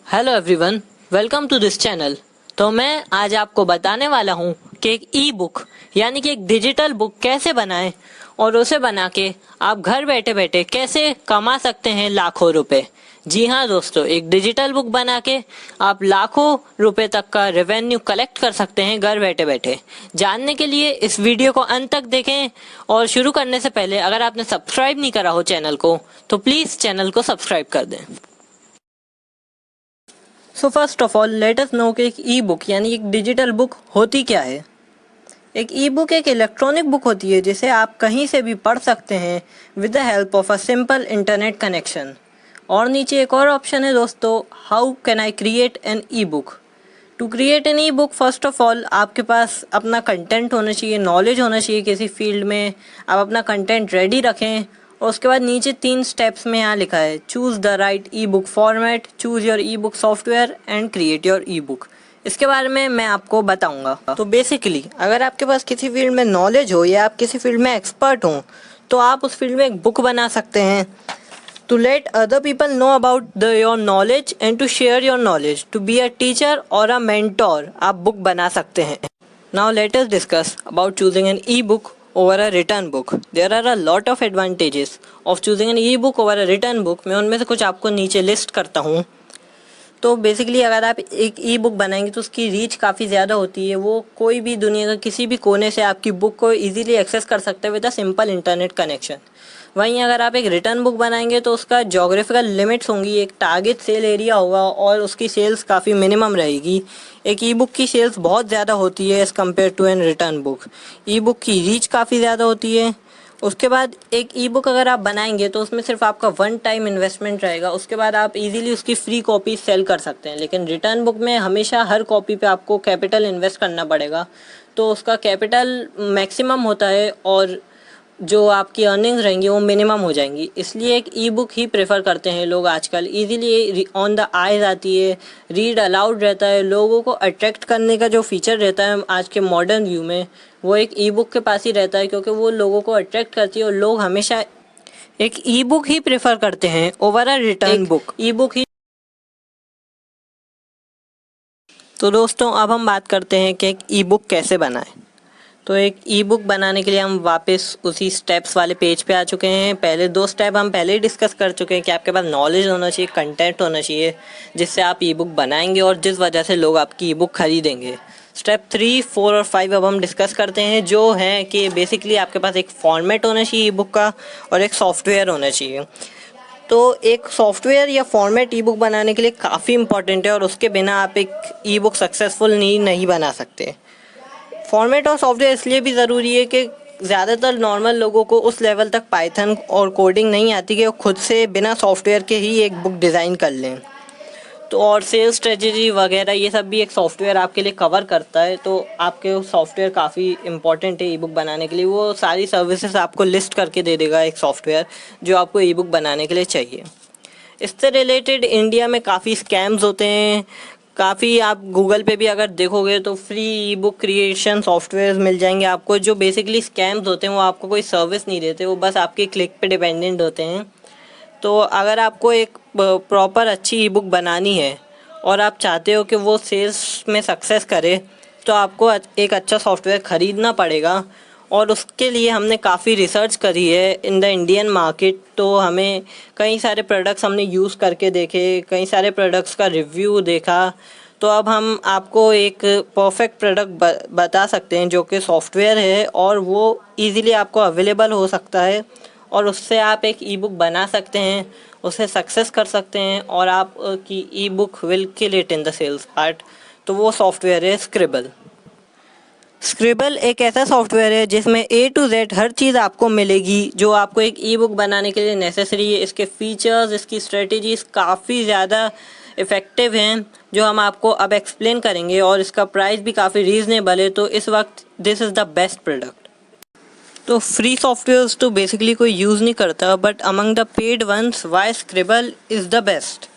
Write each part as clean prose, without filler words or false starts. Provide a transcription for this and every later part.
Hello everyone, welcome to this channel. तो मैं आज आपको बताने वाला हूँ कि एक ई बुक यानी कि एक डिजिटल बुक कैसे बनाएं और उसे बना के आप घर बैठे बैठे कैसे कमा सकते हैं लाखों रुपए। जी हाँ दोस्तों, एक डिजिटल बुक बना के आप लाखों रुपए तक का रेवेन्यू कलेक्ट कर सकते हैं घर बैठे बैठे। जानने के लिए इस वीडियो को अंत तक देखें और शुरू करने से पहले अगर आपने सब्सक्राइब नहीं करा हो चैनल को तो प्लीज़ चैनल को सब्सक्राइब कर दें। So first of all let us know कि एक ई बुक यानी एक डिजिटल बुक होती क्या है। एक ई बुक एक इलेक्ट्रॉनिक बुक होती है जिसे आप कहीं से भी पढ़ सकते हैं with the help of a simple internet connection. और नीचे एक और ऑप्शन है दोस्तों, how can I create an e book. To create an e book first of all आपके पास अपना कंटेंट होना चाहिए, नॉलेज होना चाहिए किसी फील्ड में। आप अपना कंटेंट रेडी रखें और उसके बाद नीचे 3 स्टेप्स में यहाँ लिखा है, choose the right E book format, choose your E book software and create your E book. इसके बारे में मैं आपको बताऊंगा। तो बेसिकली अगर आपके पास किसी फील्ड में नॉलेज हो या आप किसी फील्ड में एक्सपर्ट हो तो आप उस फील्ड में एक बुक बना सकते हैं to let other people know about your knowledge and to share your knowledge, to be a teacher or a mentor आप बुक बना सकते हैं। Now let us discuss about choosing an e-book over a written book. There are a lot of advantages of choosing an e-book over a written book. मैं उनमें से कुछ आपको नीचे लिस्ट करता हूँ। तो बेसिकली अगर आप एक ई बुक बनाएंगे तो उसकी रीच काफ़ी ज़्यादा होती है। वो कोई भी दुनिया का किसी भी कोने से आपकी बुक को इजीली एक्सेस कर सकते हैं with a simple internet connection. वहीं अगर आप एक रिटर्न बुक बनाएंगे तो उसका जोग्राफिकल लिमिट्स होंगी, एक टारगेट सेल एरिया होगा और उसकी सेल्स काफ़ी मिनिमम रहेगी। एक ई बुक की सेल्स बहुत ज़्यादा होती है as compare to an written book. E book की रीच काफ़ी ज़्यादा होती है। उसके बाद एक ई बुक अगर आप बनाएंगे तो उसमें सिर्फ आपका वन टाइम इन्वेस्टमेंट रहेगा, उसके बाद आप इजीली उसकी फ्री कॉपी सेल कर सकते हैं। लेकिन रिटर्न बुक में हमेशा हर कॉपी पे आपको कैपिटल इन्वेस्ट करना पड़ेगा, तो उसका कैपिटल मैक्सिमम होता है और जो आपकी अर्निंग्स रहेंगी वो मिनिमम हो जाएंगी। इसलिए एक ई बुक ही प्रेफर करते हैं लोग आजकल। इजीली ऑन द आइज आती है, रीड अलाउड रहता है। लोगों को अट्रैक्ट करने का जो फीचर रहता है आज के मॉडर्न व्यू में वो एक ई बुक के पास ही रहता है, क्योंकि वो लोगों को अट्रैक्ट करती है और लोग हमेशा एक ई बुक ही प्रेफर करते हैं over a written book. E book ही। तो दोस्तों अब हम बात करते हैं कि एक ई बुक कैसे बनाएं। तो एक ई बुक बनाने के लिए हम वापस उसी स्टेप्स वाले पेज पे आ चुके हैं। पहले 2 स्टेप हम पहले ही डिस्कस कर चुके हैं कि आपके पास नॉलेज होना चाहिए, कंटेंट होना चाहिए जिससे आप ई बुक बनाएंगे और जिस वजह से लोग आपकी ई बुक खरीदेंगे। स्टेप 3, 4 और 5 अब हम डिस्कस करते हैं, जो है कि बेसिकली आपके पास एक फॉर्मेट होना चाहिए ई बुक का और एक सॉफ्टवेयर होना चाहिए। तो एक सॉफ्टवेयर या फॉर्मेट ई बुक बनाने के लिए काफ़ी इंपॉर्टेंट है और उसके बिना आप एक ई बुक सक्सेसफुल नहीं बना सकते। फॉर्मेट और सॉफ्टवेयर इसलिए भी ज़रूरी है कि ज़्यादातर नॉर्मल लोगों को उस लेवल तक पाइथन और कोडिंग नहीं आती कि वो खुद से बिना सॉफ्टवेयर के ही एक बुक डिज़ाइन कर लें। तो और सेल्स स्ट्रेटजी वगैरह ये सब भी एक सॉफ्टवेयर आपके लिए कवर करता है। तो आपके सॉफ्टवेयर काफ़ी इंपॉर्टेंट है ई बुक बनाने के लिए। वो सारी सर्विसेज आपको लिस्ट करके दे देगा एक सॉफ्टवेयर जो आपको ई बुक बनाने के लिए चाहिए। इससे रिलेटेड इंडिया में काफ़ी स्कैम्स होते हैं। काफ़ी आप गूगल पे भी अगर देखोगे तो free ebook creation software मिल जाएंगे आपको, जो बेसिकली स्कैम्स होते हैं। वो आपको कोई सर्विस नहीं देते, वो बस आपके क्लिक पे डिपेंडेंट होते हैं। तो अगर आपको एक प्रॉपर अच्छी ई बुक बनानी है और आप चाहते हो कि वो सेल्स में सक्सेस करे तो आपको एक अच्छा सॉफ्टवेयर ख़रीदना पड़ेगा। और उसके लिए हमने काफ़ी रिसर्च करी है इन द इंडियन मार्केट। तो हमें कई सारे प्रोडक्ट्स हमने यूज़ करके देखे, कई सारे प्रोडक्ट्स का रिव्यू देखा। तो अब हम आपको एक परफेक्ट प्रोडक्ट बता सकते हैं जो कि सॉफ्टवेयर है और वो इजीली आपको अवेलेबल हो सकता है और उससे आप एक ई बुक बना सकते हैं, उसे सक्सेस कर सकते हैं और आप की e book will kill it in the sales part. तो वो सॉफ्टवेयर है स्क्रिबल। स्क्रिबल एक ऐसा सॉफ्टवेयर है जिसमें A to Z हर चीज़ आपको मिलेगी जो आपको एक ई बुक बनाने के लिए नेसेसरी है। इसके फीचर्स, इसकी स्ट्रेटजीज काफ़ी ज़्यादा इफ़ेक्टिव हैं जो हम आपको अब एक्सप्लेन करेंगे और इसका प्राइस भी काफ़ी रीज़नेबल है। तो इस वक्त this is the best product. तो फ्री सॉफ्टवेयर्स तो बेसिकली कोई यूज़ नहीं करता, but among the paid ones why Scribble is the best.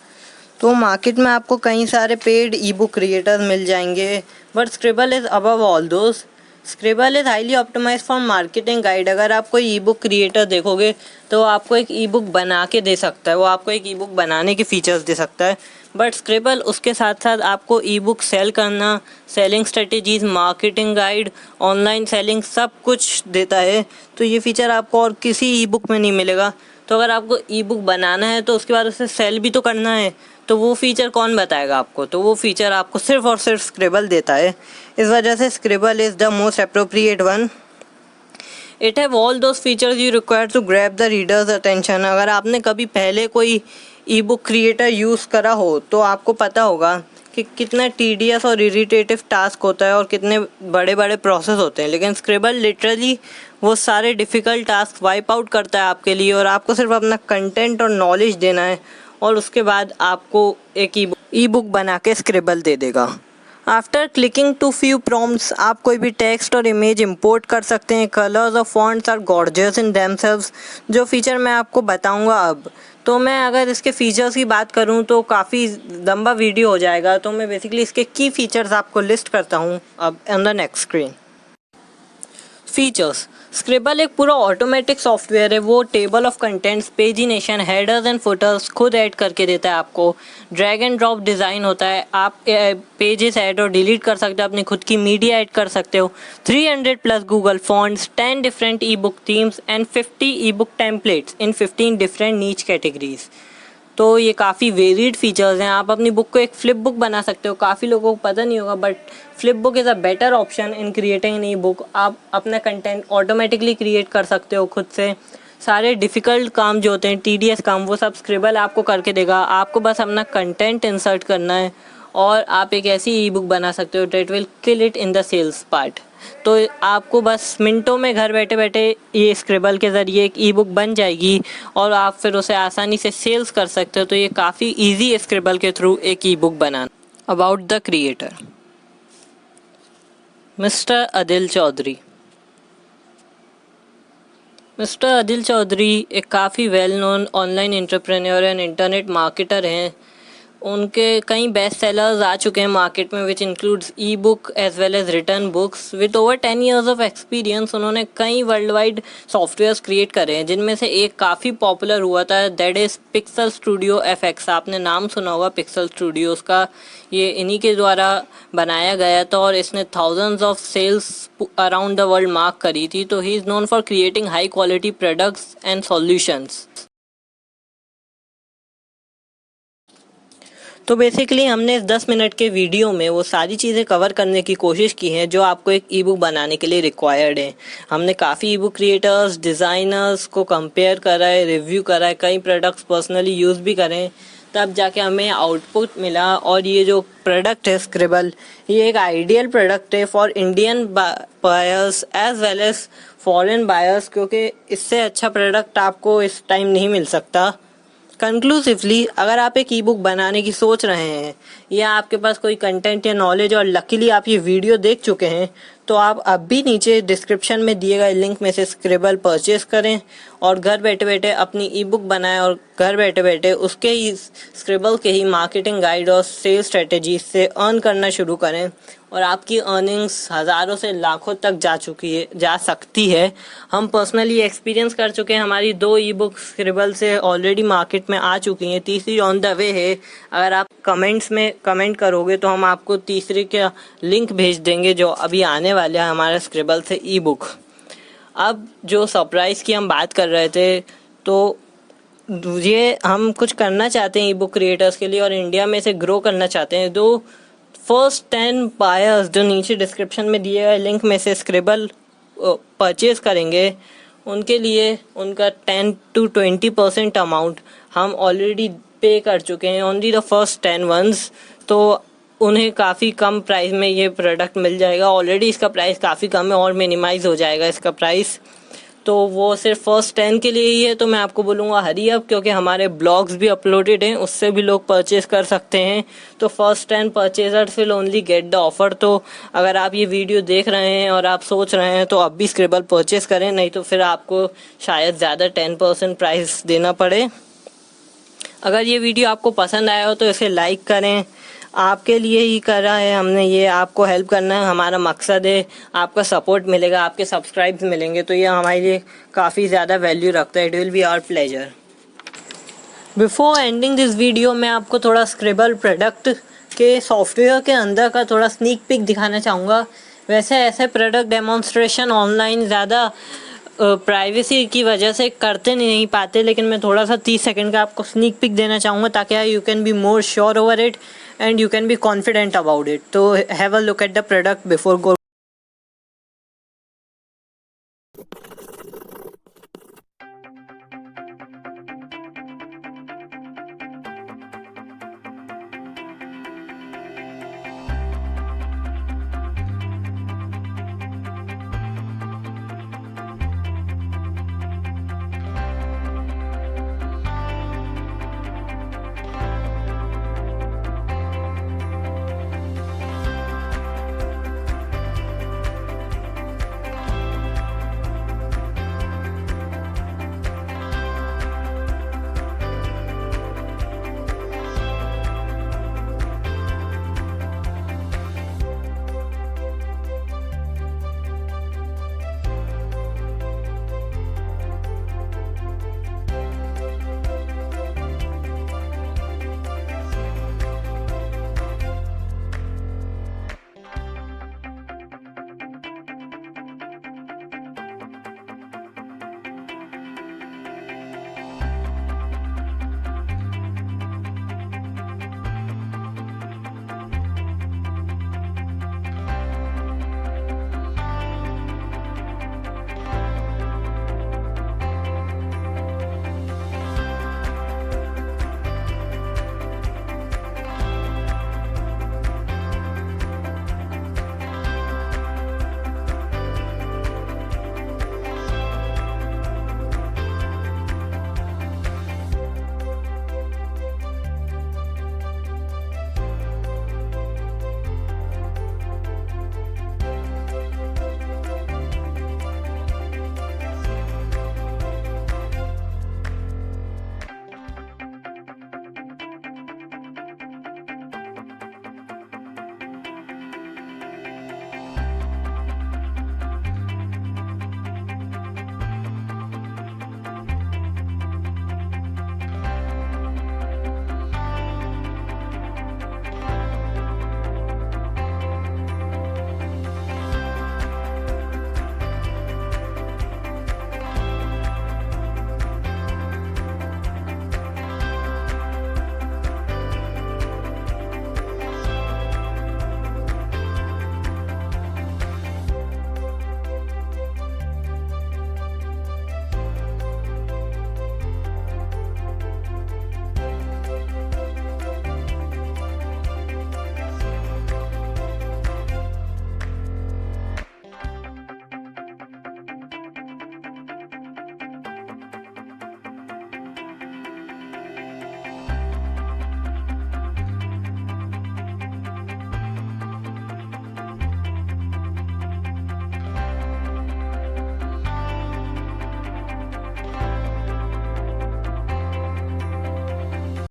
तो मार्केट में आपको कई सारे पेड ई बुक क्रिएटर्स मिल जाएंगे, but Scribble is above all those. Scribble is highly optimize for marketing guide. अगर आप कोई ई बुक क्रिएटर देखोगे तो वो आपको एक ई बुक बना के दे सकता है, वो आपको एक ई बुक बनाने के फीचर्स दे सकता है। बट स्क्रिबल उसके साथ साथ आपको ई बुक सेल करना, selling strategies, marketing guide, online selling सब कुछ देता है। तो ये फीचर आपको और किसी ई बुक में नहीं मिलेगा। तो अगर आपको ई बुक बनाना है तो उसके बाद उसे सेल भी तो करना है, तो वो फीचर कौन बताएगा आपको? तो वो फीचर आपको सिर्फ और सिर्फ स्क्रिबल देता है। इस वजह से Scribble is the most appropriate one. It have all those features you require to grab the readers attention. अगर आपने कभी पहले कोई ई बुक क्रिएटर यूज़ करा हो तो आपको पता होगा कि कितना टीडियस और इरिटेटिव टास्क होता है और कितने बड़े बड़े प्रोसेस होते हैं। लेकिन स्क्रिबल लिटरली वो सारे डिफ़िकल्ट टास्क वाइप आउट करता है आपके लिए, और आपको सिर्फ अपना कंटेंट और नॉलेज देना है और उसके बाद आपको एक ई बुक बना के स्क्रिबल दे देगा। After clicking two few prompts आप कोई भी टेक्स्ट और इमेज इंपोर्ट कर सकते हैं। कलर्स और fonts are gorgeous in themselves. जो फीचर मैं आपको बताऊंगा अब, तो मैं अगर इसके फीचर्स की बात करूं तो काफ़ी लंबा वीडियो हो जाएगा, तो मैं बेसिकली इसके की फीचर्स आपको लिस्ट करता हूं अब on the next screen. Features. Scribble एक पूरा ऑटोमेटिक सॉफ्टवेयर है। वो table of contents, pagination, headers and putters खुद ऐड करके देता है आपको। ड्रैग एंड ड्रॉप डिज़ाइन होता है। आप पेजेस ऐड और डिलीट कर सकते हो, अपनी खुद की मीडिया ऐड कर सकते हो। 300+ Google fonts, 10 different E book themes and 50 E book templates in 15 different नीच कैटेगरीज। तो ये काफ़ी वेरिड फीचर्स हैं। आप अपनी बुक को एक फ्लिप बुक बना सकते हो। काफ़ी लोगों को पता नहीं होगा, but flip book is a better option in creating an e book. आप अपना कंटेंट ऑटोमेटिकली क्रिएट कर सकते हो खुद से। सारे डिफ़िकल्ट काम जो होते हैं, टीडीएस काम, वो सब स्क्रिबल आपको करके देगा। आपको बस अपना कंटेंट इंसर्ट करना है और आप एक ऐसी ई बुक बना सकते हो that will kill it in the sales part. तो आपको बस मिनटों में घर बैठे बैठे ये स्क्रिबल के ज़रिए एक ई बुक बन जाएगी और आप फिर उसे आसानी से सेल्स कर सकते हो। तो ये काफ़ी इजी है स्क्रिबल के थ्रू एक ई बुक बनाना। About the creator, mister Adil Chaudhary. Mister Adil Chaudhary एक काफ़ी well known online entrepreneur and internet marketer हैं। उनके कई बेस्ट सेलर्स आ चुके हैं मार्केट में, which includes e book as well as written books. With over 10 years of experience उन्होंने कई वर्ल्ड वाइड सॉफ्टवेयर्स क्रिएट करे हैं, जिनमें से एक काफ़ी पॉपुलर हुआ था, that is pixel studio FX। आपने नाम सुना होगा पिक्सल स्टूडियोज का। ये इन्हीं के द्वारा बनाया गया था और इसने thousands of sales around the world mark करी थी। तो he is known for creating high quality products and solutions. तो बेसिकली हमने इस 10 मिनट के वीडियो में वो सारी चीज़ें कवर करने की कोशिश की हैं जो आपको एक ई बुक बनाने के लिए रिक्वायर्ड है। हमने काफ़ी ई बुक क्रिएटर्स, डिज़ाइनर्स को कंपेयर करा है, रिव्यू करा है, कई प्रोडक्ट्स पर्सनली यूज़ भी करें, तब जाके हमें आउटपुट मिला। और ये जो प्रोडक्ट है स्क्रिबल, ये एक आइडियल प्रोडक्ट है for Indian buyers as well as foreign buyers, क्योंकि इससे अच्छा प्रोडक्ट आपको इस टाइम नहीं मिल सकता। कंक्लूसिवली, अगर आप एक ई बुक बनाने की सोच रहे हैं या आपके पास कोई कंटेंट या नॉलेज और लकीली आप ये वीडियो देख चुके हैं, तो आप अब भी नीचे डिस्क्रिप्शन में दिए गए लिंक में से स्क्रिबल परचेस करें और घर बैठे बैठे अपनी ई बुक बनाएं और घर बैठे बैठे उसके ही स्क्रिबल के ही मार्केटिंग गाइड और सेल्स स्ट्रेटेजी से अर्न करना शुरू करें। और आपकी अर्निंग्स हज़ारों से लाखों तक जा सकती है। हम पर्सनली एक्सपीरियंस कर चुके हैं। हमारी 2 ई बुक स्क्रिबल से ऑलरेडी मार्केट में आ चुकी हैं, तीसरी ऑन द वे है। अगर आप कमेंट्स में कमेंट करोगे तो हम आपको तीसरे का लिंक भेज देंगे जो अभी आने वाले हैं हमारे स्क्रिबल से ई बुक। अब जो सरप्राइज़ की हम बात कर रहे थे, तो ये हम कुछ करना चाहते हैं ई बुक क्रिएटर्स के लिए और इंडिया में से ग्रो करना चाहते हैं। फर्स्ट 10 बायर्स जो नीचे डिस्क्रिप्शन में दिए गए लिंक में से स्क्रिबल परचेज करेंगे, उनके लिए उनका 10 to 20% अमाउंट हम ऑलरेडी पे कर चुके हैं, ओनली द फर्स्ट 10 ones। तो उन्हें काफ़ी कम प्राइस में ये प्रोडक्ट मिल जाएगा। ऑलरेडी इसका प्राइस काफ़ी कम है और मिनिमाइज हो जाएगा इसका प्राइस। तो वो सिर्फ फर्स्ट 10 के लिए ही है। तो मैं आपको बोलूँगा हरी अप, क्योंकि हमारे ब्लॉग्स भी अपलोडेड हैं, उससे भी लोग परचेज कर सकते हैं। तो first 10 purchasers will only get the offer. तो अगर आप ये वीडियो देख रहे हैं और आप सोच रहे हैं तो अब भी स्क्रिबल परचेज करें, नहीं तो फिर आपको शायद ज़्यादा 10% प्राइस देना पड़े। अगर ये वीडियो आपको पसंद आया हो तो इसे लाइक करें, आपके लिए ही करा है हमने, ये आपको हेल्प करना है हमारा मकसद है, आपका सपोर्ट मिलेगा, आपके सब्सक्राइब्स मिलेंगे, तो ये हमारे लिए काफ़ी ज़्यादा वैल्यू रखता है। It will be our pleasure. Before ending this video मैं आपको थोड़ा स्क्रिबल प्रोडक्ट के सॉफ्टवेयर के अंदर का थोड़ा स्नीक पिक दिखाना चाहूँगा। वैसे ऐसे प्रोडक्ट डेमोन्स्ट्रेशन ऑनलाइन ज़्यादा प्राइवेसी की वजह से करते नहीं पाते, लेकिन मैं थोड़ा सा 30 सेकंड का आपको स्नीक पिक देना चाहूँगा ताकि you can be more sure over it and you can be confident about it. तो have a look at the product before go